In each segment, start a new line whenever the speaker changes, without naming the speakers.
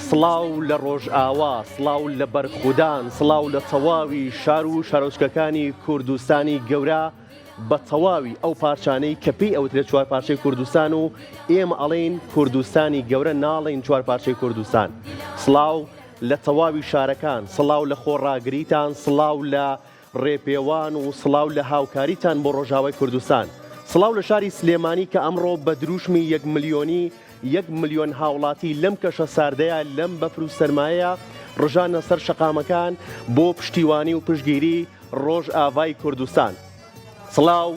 سڵاو لە ڕۆژئاوا، سڵاو لە بەرخودان، سڵاو لە تەواوی شار و شارۆچکەکانی کوردستانی گەورە بە تەواوی ئەو پارچانەی کە پێی ئەوترێت چوار پارچەی کوردستان و ئێمە ئەڵێن کوردستانی گەورە ناڵێن چوار پارچەی کوردستان. سڵاو لە تەواوی شارەکان، سڵاو لە خۆڕاگریتان، سڵاو لە ڕێپێوان و سڵاو لە هاوکاریتان بۆ ڕۆژاوای کوردستان. سڵاو لە شاری سلێمانی کە ئەمڕۆ بە دروشمی 1 ملیۆنی 1 ملیۆن هاوڵاتی لەم کەشە ساردەیە لەم بەفر و سەرمایە ڕژانە سەر شەقامەکان بۆ پشتیوانی و پشتگیری ڕۆژئاوای کوردستان. سڵاو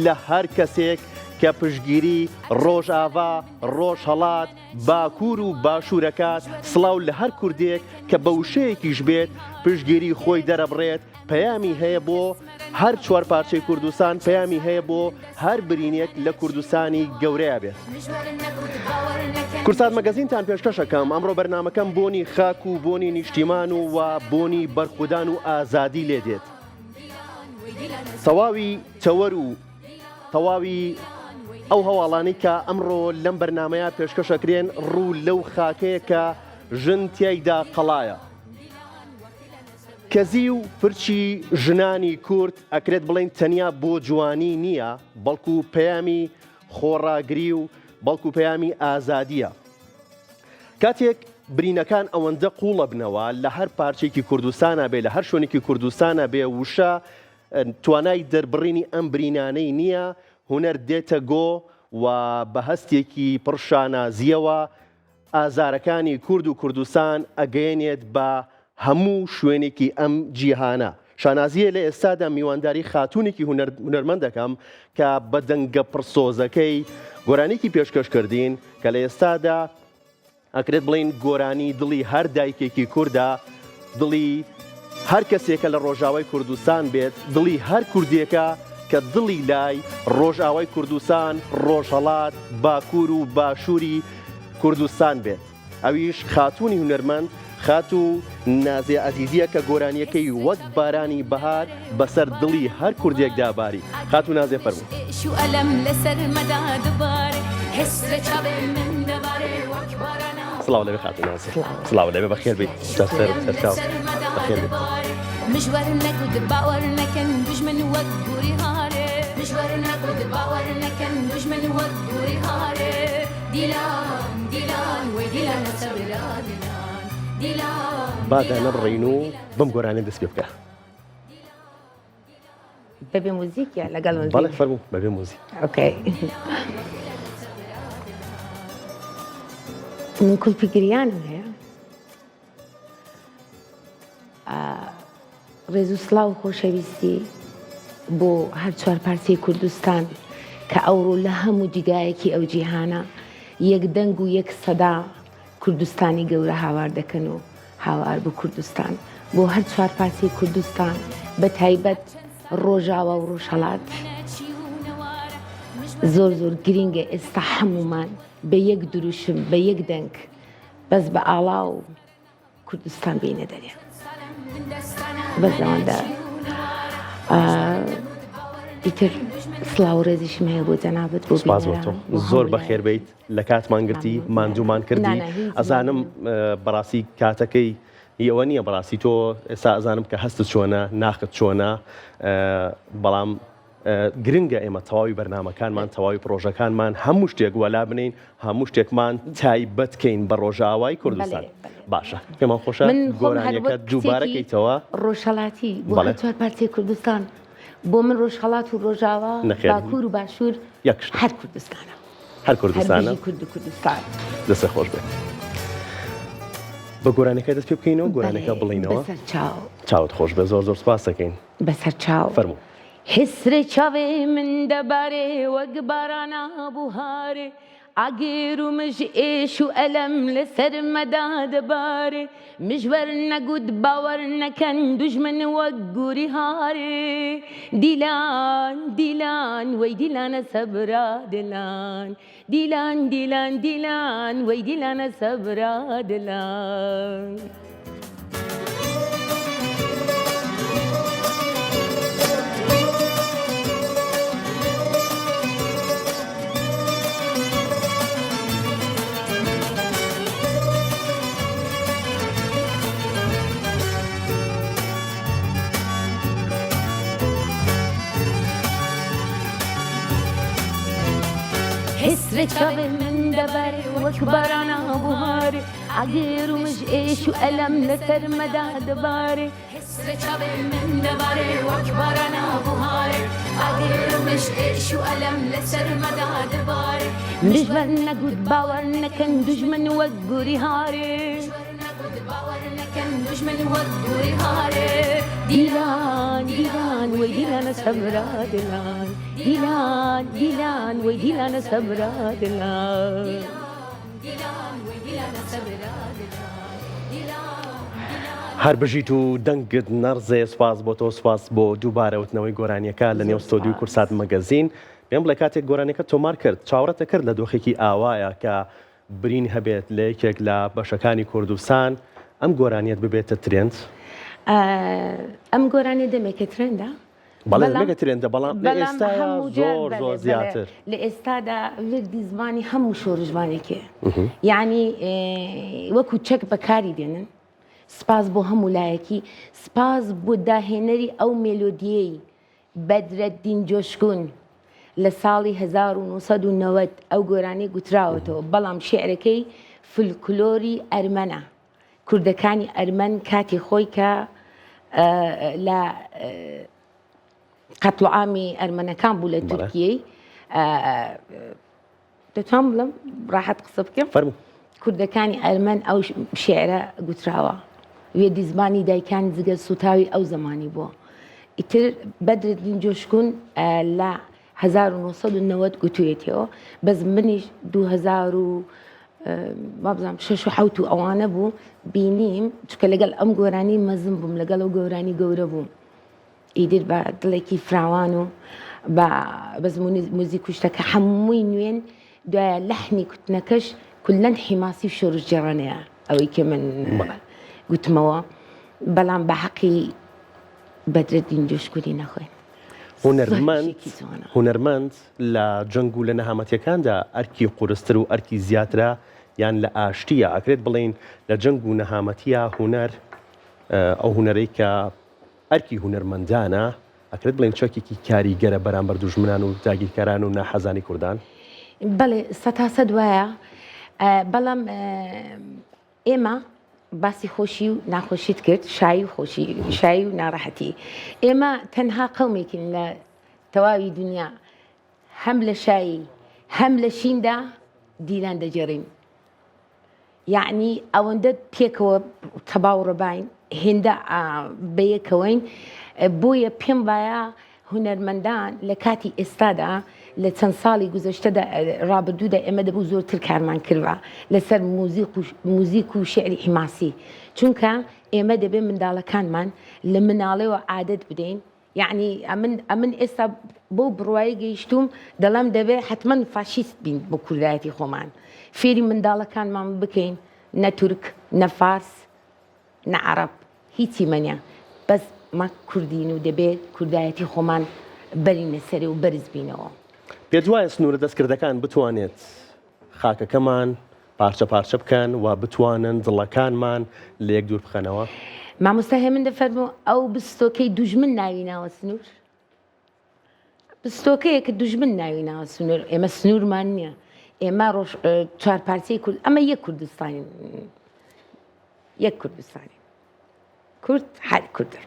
لە هەر کەسێک کە پشتگیری ڕۆژئاوا، ڕۆژهەڵات، باکوور و باشوورەکات، سڵاو لە هەر کوردێک کە بە وشەیەکیش بێت پشتگیری خۆی دەرەبڕێت. پەیامی هەیە بۆ هەر چوار پارچەی کوردستان، پەیامی هەیە بۆ هەر برینێک لە کوردستانی گەورەیە بێت. کورسات مەگەزینتان پێشکەشەکەم. ئەمڕۆ بەرنامەکەم بۆنی خاک و بۆنی نیشتیمان و بۆنی بەرخودان و ئازادی لێ دێت. تەواوی تەوەر و تەواوی ئەو هەواڵانی کە ئەمڕۆ لەم بەرنامەیە پێشکەشەکرێن ڕوو لەو خاکەیە کە ژن تیایدا قەڵایە. کەزی و پرچی ژنانی کورد ئەکرێت بڵێن تەنیا بۆ جوانی نییە، بەڵکو پەیامی خۆڕاگری و بەڵکو پەیامی ئازادیە. کاتێک برینەکان ئەوەندە قوڵە بنەوە لە هەر پارچێکی کوردستانە بێ، لە هەر شوێنێکی کوردستانە بێ، وشە توانای دەربڕینی ئەم برینانەی نییە، هونەر دێتە گۆ و بە هەستێکی پڕشانازیەوە ئازارەکانی کورد و کوردستان ئەگەیەنێت بە هەموو شوێنێکی ئەم جیهانە. شانازیە لە ئێستادا میوانداری خاتونێکی هونەرمەند دەکەم کە بە دەنگە پڕسۆزەکەی گۆرانێکی پێشکەشکردین کە لە ئێستادا ئەکرێت بڵین گۆرانی دڵی هەر دایکێکی کووردا، دڵی هەر کەسێکە لە ڕۆژاوای کوردستان بێت، دڵی هەر کوردێکە کە دڵی لای ڕۆژاوای کوردستان، ڕۆژهەڵات، باکوور و باشووری کوردستان بێت. ئەویش خاتوونی هونەرمەند، خاتو نازێ ئەزیزیە کە گۆرانیەکەی وەک بارانی بەهار بەسەر دڵی هەر کوردێکدا باری. خاتو نازێ فەرموو. سڵاو لەبێ خاتو نازێ. سڵاو لەبێ بەخێر بیت. سەر سەرچاو بەخێر بیت.
مشوار نەکرد باوەڕ نەکەن دوژمن وەک گووری هارێ، مشوار نەکرد باوەڕ نەکەن دوژمن وەک گووری هارێ. دیلان دیلان وەی دیلانە سەبرا دیلان دیلان.
بادا نەبڕین و بەم گۆرانێ دەست پێ بکە.
بەبێ موزیکە لەگەڵ موزیک؟
بەڵێ فەرموو بەبێ موزیک.
ئۆکەی. من کولپی گریانم هەیە. ڕێز و سڵاو و خۆشەویستی بۆ هەر چوار پارچەی کوردستان کە ئەوڕۆ لە هەموو جیگایەکی ئەو جیهانە یەک دەنگ و یەک سەدا کوردستانی گەورە هاوار دەکەن و هاوار بۆ کوردستان، بۆ هەر چوار پارچەی کوردستان، بە تایبەت ڕۆژاوا و ڕۆژهەڵات. زۆر زۆر گرینگە ئێستا هەمومان بە یەک دروشم، بە یەک دەنگ بەس بە ئاڵا و کوردستان بینە دەرێ. بەس ئەوەندە ئیتر سڵاو و ڕێزیشم هەیە بۆ جەنابەت بۆ
بینەران. زۆر بەخێر بیت لە کاتمان گرتی، ماندوومان کردی. ئەزانم بەڕاستی کاتەکەی ئەوە نییە، بەڕاستی تۆ ئێستا ئەزانم کە هەستت چۆنە، ناخت چۆنە، بەڵام گرنگە ئێمە تەواوی بەرنامەکانمان، تەواوی پرۆژەکانمان هەموو شتێک وەلا بنین، هەموو شتێکمان تایبەتکەین بە ڕۆژاوای کوردستان. باشە، پێمان خۆشە گۆرانیەکە جوبارەکەیتەوە.
ڕۆژهەڵاتی بۆ هەر چوار پارچەی کوردستان، بۆ من ڕۆژهەڵات و ڕۆژاوا، باکوور و باشوور هەر کوردستانە،
هەر کوردستانە،
کورد و کوردستان.
دەستە خۆش بێت. بە گۆرانەکە دەست پێ بکەینەوە، گۆرانەکە بڵینەوە.
بەسەر چاو.
چاوت خۆش بێ. زۆر زۆر سپاس دەکەین.
بەسەر چاو.
فەرموو.
حسرە چاوێ من دەبارێ وەک بارانە بوهارێ، ئاگێر و مژ ئێش و ئەلەم لەسەر مەدا دەبارێ، مژوەر نەگوت باوەڕ نەکەن دوژمن وەک گووری هارێ. دیلان دیلان وەی دیلانە سەبرا دلان، دیلان دیلان دیلان وەی دیلانە سەبرا دلان. چاوێ من دەبارێ وەک بارانە بوهارێ ئاگر و مژئێش و ئەلەم لەسەر مەدا دەبارێ
حسرة چاوێ من دەبارێ وەک بارانە بوهارێ ئاگر و مژئێش و ئەلەم لەسەر مەدا دەبارێ
دژمن نەگوت باوەڕ نەکەن دوژمن وەک گوری هارێ
باوەڕ نەکەن دوژمن وەک گوری هارێ
دیلان دیلان وەی دیلانە سەبرا دلان دیلان دیلان وەی دیلانە سەبرا دلان
دیلان وەی دیلانە سەبرا
هەر بژیت و دەنگت نەڕزێ سواز بۆ تۆ سواز بۆ دووبارەوتنەوەی گۆرانیەکە لە نێو ستۆدیۆی کورسات مەگەزین پێم بڵێ کاتێک گۆرانیەکە تۆمار کرد چاوەڕەتە کرد لە دۆخێکی ئاوایە کە برین هەبێت لە یەکێک لە بەشەکانی کوردستان ئەم گۆرانیەت ببێتە ترێند
ئەم گۆرانی دەمێکە ترێندا
بەڵێ دەمێکە ترێندە بەڵام لە ئێستا زۆر زیاتر
لە ئێستادا وردی زمانی هەموو شۆڕژوانێکێ یعنی وەکو چەک بەکاری دێنن سپاس بۆ هەموو لایەکی سپاس بۆ داهێنەری ئەو مێلۆدیەی بەدرەدین جۆشکون لە ساڵی 1990 ئەو گۆرانی گوتراوەتەوە بەڵام شێعرەکەی فلکلۆری ئەرمەنە کوردەکانی ئەرمەن کاتی خۆی کە لە قەتڵعامی ئەرمەنەکان بوو لە تورکیەی دەتوان بڵم ڕاحەت قسە بکەم کوردەکانی ئەرمەن ئەو شێعرە گوتراوە وێدی زمانی دایکانی جگە سوتاوی ئەو زمانی بووە ئیتر بەدرەدین جۆشکون لە 1990 گوتوێتەوە بەس منیش 2006 و 7 ئەوانە بوو بینیم چکە لەگەڵ ئەم گۆرانی مەزم بووم لەگەڵ ئەو گۆرانی گەورە بووم ئیدر بە دڵێکی فراوان و بەس موزیک کوشتەکە هەمووی نوێن دوایە لەحنی کوتنەکەش کولەن حیماسی و شۆڕش جێڕانەیە ئەوەی کە من گوتمەوە بەڵام بە حەقی بەدرەدین جۆشکوونی نەخۆین
هونەرمەند لە جەنگ و لە نەهامەتیەکاندا ئەرکی قورستر و ئەرکی زیاترە یان لە ئاشتیە ئەکرێت بڵێن لە جەنگ و نەهامەتیە هونەر ئەو هونەرەی کە ئەرکی هونەرمەندانە ئەکرێت بڵێن چەکێکی کاریگەرە بەرامبەر دوژمنان و داگیرکاران و ناحەزانی کوردان
بەڵێ سەتاسە دوایە بەڵام ئێمە باسی خۆشی و ناخۆشیت کرد شایی و خۆشی شایی و ناڕەحەتی ئێمە تەنها قەومێکین لە تەواوی دنیا هەم لە شایی هەم لە شیندا دیلان دەجێڕین یعنی ئەوەندە پێکەوە تەباو ڕەباین هێندە بەیەکەوەین بۆیە پێم وایە هونەرمەندان لە کاتی ئێستادا لە چەند ساڵی گوزەشتەدا ڕابردوودا ئێمە دەبوو زۆرتر کارمان کردوە لەسەر موزیک و شعری حیماسی چونکە ئێمە دەبێت منداڵەکانمان لە مناڵەوە عادەت بدەین یعنی ئەمن ئێستا بۆ بڕوایی گەیشتوم دەڵام دەبێت حتمما فاشیست بین بۆ کوردایەتی خۆمان فێری منداڵەکانمان بکەین نە تورک نە فارس نە عەرەب هیچی مەنیە بەس ما کوردین و دەبێت کوردایەتی خۆمان بەرینە سەرێ و بەرز بینەوە
پێت وایە سنوورە دەستکردەکان بتوانێت خاکەکەمان پارچە پارچە بکەن و بتوانن دڵەکانمان لە یەک دوور بخەنەوە
مامۆستا هێمن دەفەرموو ئەو بستۆکەی دوژمن ناوی ناوە سنوور بستۆکەیە کە دوژمن ناوی ناوە سنوور ئێمە سنوورمان نییە ئێمە چوار پارچەی کورد ئەمە یەک کوردستانی یەک کوردستانی کورد هەر کوردر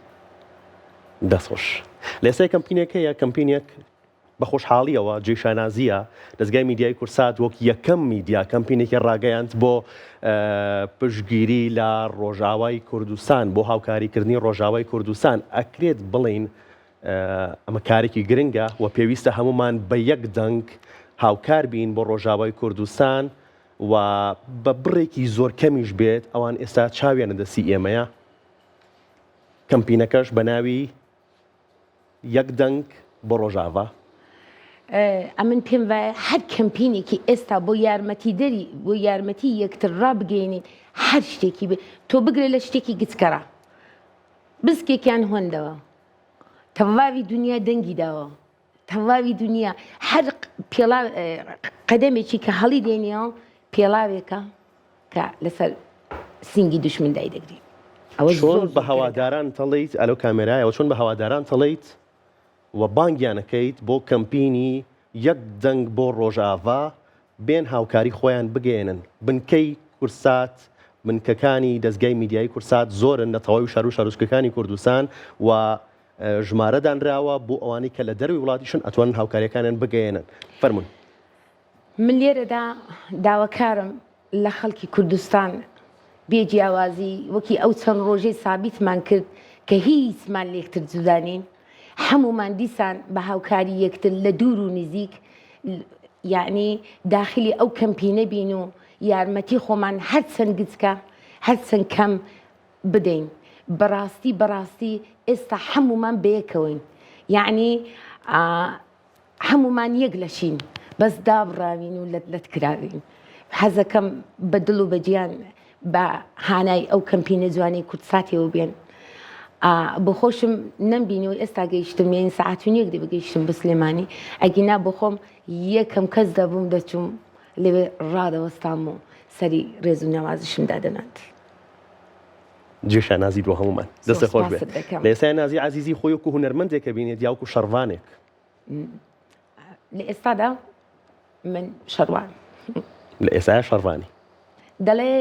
دەستخۆش لێسای کەمپینێکەیە کەمپینێک بە خۆشحاڵیەوە جێشانازیە دەستگای میدیای کورسات وەک یەکەم میدیا کەمپینێکی ڕاگەیاند بۆ پشتگیری لە ڕۆژاوای کوردستان بۆ هاوکاریکردنی ڕۆژاوای کوردستان ئەکرێت بڵین ئەمە کارێکی گرنگە و پێویستە هەمومان بە یەک دەنگ هاوکار بین بۆ ڕۆژاوای کوردستان و بە بڕێکی زۆر کەمیش بێت ئەوان ئێستا چاویانە دەستی ئێمەیە کەمپینەکەش بە ناوی یەک دەنگ بۆ ڕۆژاوا
ئەمن پێم وایە هەر کەمپینێکی ئێستا بۆ یارمەتیدەری بۆ یارمەتی یەکتر ڕابگەینین هەر شتێکی بێ تۆ بگرێ لە شتێکی گچکەرە بسکێکیان هۆندەوە تەواوی دنیا دەنگی داوە تەواوی دنیا هەر قەدەمێکی کە هەڵی دێنیەوە پێڵاوێکە کە لەسەر سینگی دوشمندای دەگری
چۆن بە هەواداران تەڵیت ئەلۆ کامێرایەوە چۆن بە هەواداران تەڵیت و بانگیانەکەیت بۆ کەمپینی یەک دەنگ بۆ ڕۆژاوا بێن هاوکاری خۆیان بگەێنن بنکەی کورسات بنکەکانی دەستگای میدیایی کورسات زۆرن لە تەواوی شار و شارۆچکەکانی کوردستان و ژمارەدانراوە بۆ ئەوانەی کە لە دەروی وڵاتیشن ئەتوانن هاوکاریەکانیان بگەێنن فەرمون.
من لێرەدا داواکارم لە خەڵکی کوردستان بێجیاوازی وەکی ئەو چەند ڕۆژەی سابیتمان کرد کە هیچمان لێکتر جودانین هەمومان دیسان بە هاوکاری یەکتر لە دوور و نزیک یعنی داخلی ئەو کەمپینە بین و یارمەتی خۆمان هەر چەند گچکە هەر چەند کەم بدەین بەڕاستی ئێستا هەمومان بەیەکەوەین یعنی هەمومان یەک لەشین بەس دابڕاوین و لەتکراوین حەزەکەم بە دڵ و بەجیان بە هانای ئەو کەمپینە جوانەی کورتساتیەوە بێن بۆ خۆشم نەمبینەوە ئێستا گەیشتم یین سەعات و یەک دێ بگەیشتم بە سلێمانی ئەگینا بۆ خۆم یەکەم کەس دەبووم دەچووم لەوێ ڕادەوەستام و سەری ڕێز و نەوازشم دادەنات.
جێشان نازی بۆ هەمومان دەستە خۆش بێت. لە ئێستای نازی عەزیزی خۆی وەکو هونەرمەندێکە بینێت یاوەکو شەڕوانێک.
لە ئێستادا من شەڕوان.
لە ئێستای شەڕوانی.
دەڵێ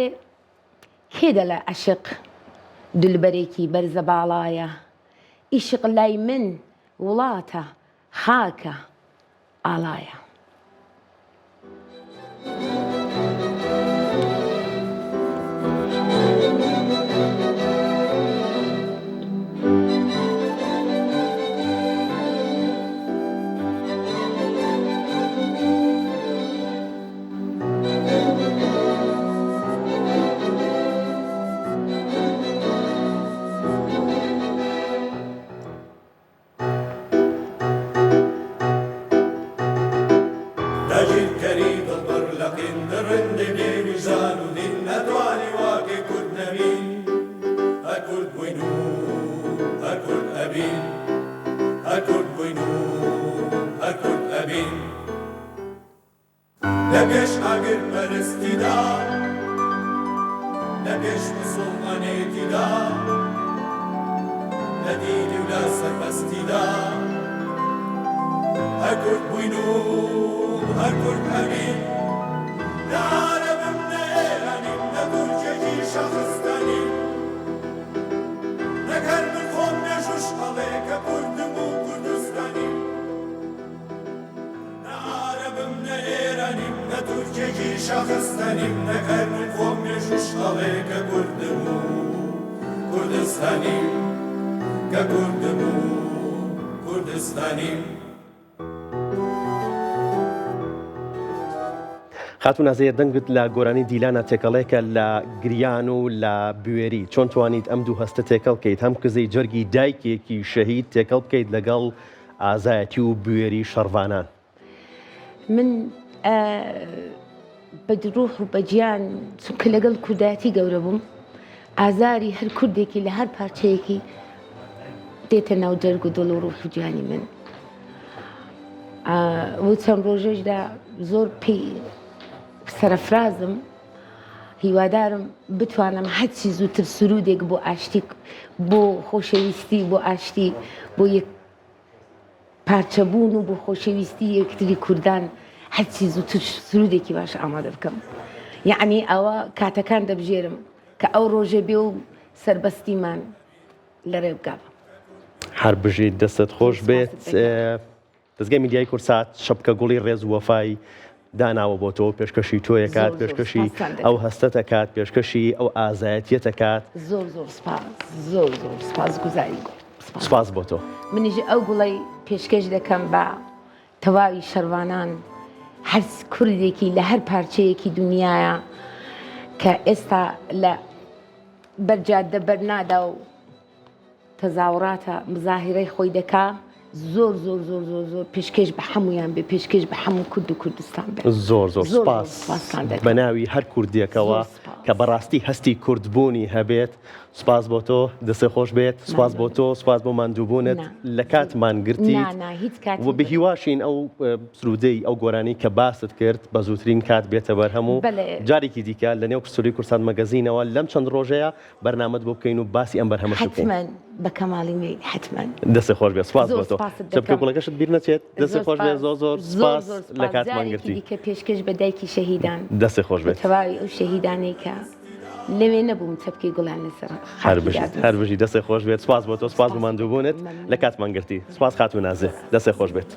کێ دەڵێ عەشق دولبەرێکی بەرزە باڵایە ئیشق لای من وڵاتە خاکە ئاڵایە.
لبيش عقل پرستی دا لبيش مسلمانیتی دا لدینی ولا سربستی دا هر کرد بوینو هر کرد امین نه عربم نه ایرانیم نه ترکیه شخصتانیم نه کرمن خون نه جوش آله که کردم و کردستانیم نه عربم نه ایرانیم نه ترکیه شخصتانیم نه کرمن خون نه جوش آله که کردم و کردستانیم که کردم و کردستانیم.
خاتون ئازەیە دەنگت لە گۆرانی دیلانە تێکەڵێکە لە گریان و لە بوێری چۆن توانیت ئەم دوو هەستە تێکەڵ بکەیت هەم کزەی جەرگی دایکێکی شەهید تێکەڵ بکەیت لەگەڵ ئازایەتی و بوێری شەڕوانان.
من بە دروح و بەجیان چونکە لەگەڵ کوردایەتی گەورە بووم ئازاری هەر کوردێکی لە هەر پارچەیەکی دێتە ناو جەرگ و دڵ و ڕوح و گیانی من. بۆ چەند ڕۆژەشدا زۆر پێی سەرەفرازم هیوادارم بتوانم هەرچی زووتر سرودێک بۆ ئاشتی بۆ خۆشەویستی بۆ ئاشتی بۆ یەک پارچەبوون و بۆ خۆشەویستی یەکتری کوردان هەرچی زووتر سرودێکی باش ئامادە بکەم. یعنی ئەوە کاتەکان دەبژێرم کە ئەو ڕۆژە بێ و سەربەستیمان لەڕێ بگاوە.
هەر بژیت دەستت خۆش بێت. دەستگای میدیای کورسات شەپکە گوڵی ڕێز و وەفای داناوە بۆ تۆ پێشکەشی تۆیەکات پێشکەشی ئەو هەستەتەکات پێشکەشی ئەو ئازایەتیەتەکات.
زۆر زۆر سپاس زۆر زۆر سپاس گوزاری
سپاس بۆ تۆ.
منیژ ئەو گوڵی پێشکەش دەکەم بە تەواوی شەڕوانان هەر کوردێکی لە هەر پارچەیەکی دنیاە کە ئێستا لە بەرجادە بەرنادا و تەزاوڕاتە مزاهرەی خۆی دەکا زۆر زۆر زۆر زۆر زۆر پێشکەش بە هەمویان بێ پێشکەش بە هەموو کورد و کوردستان بێ.
زۆر زۆر سپاس بە ناوی هەر کوردیەکەوە کە بەڕاستی هەستی کوردبوونی هەبێت. سپاس بۆ تۆ دەستێ خۆش بێت. سپاس بۆ تۆ سپاس بۆ ماندووبوونت لە کاتمان گرتیت و بەهیواشین ئەو سرودەی ئەو گۆرانی کە باست کرد بە زووترین کات بێتە بەرهەموو جارێکی دیکە لە نێو پرسووری کورسان مەگەزینەوە لەم چەند ڕۆژەیە بەرنامەت بۆ بکەین و باسی ئەم بەرهەمەش بکەین.
بە کەماڵی میل حتمما
دەستی خۆش بێت سپاس
زۆر
بۆ تۆ
سپاست
چەپکە
دەکەم.
کوڵەکەشت بیر نەچێت دەستی خۆش بێت زۆر سپاس لە کاتمانگرتی
دیکە پێشکەش بە دایکی شەهیدان
دەستی خۆش بێت
تەواوی ئەو شەهیدانەی کە لەوێ نەبووم چەپکەی گوڵان لەسەر
هەر بژی دەستی خۆش بێت سپاس بۆ تۆ سپاس بۆ ماندووبوونت لە کاتمانگرتی سپاس خاتوو نازێ دەستی خۆش بێت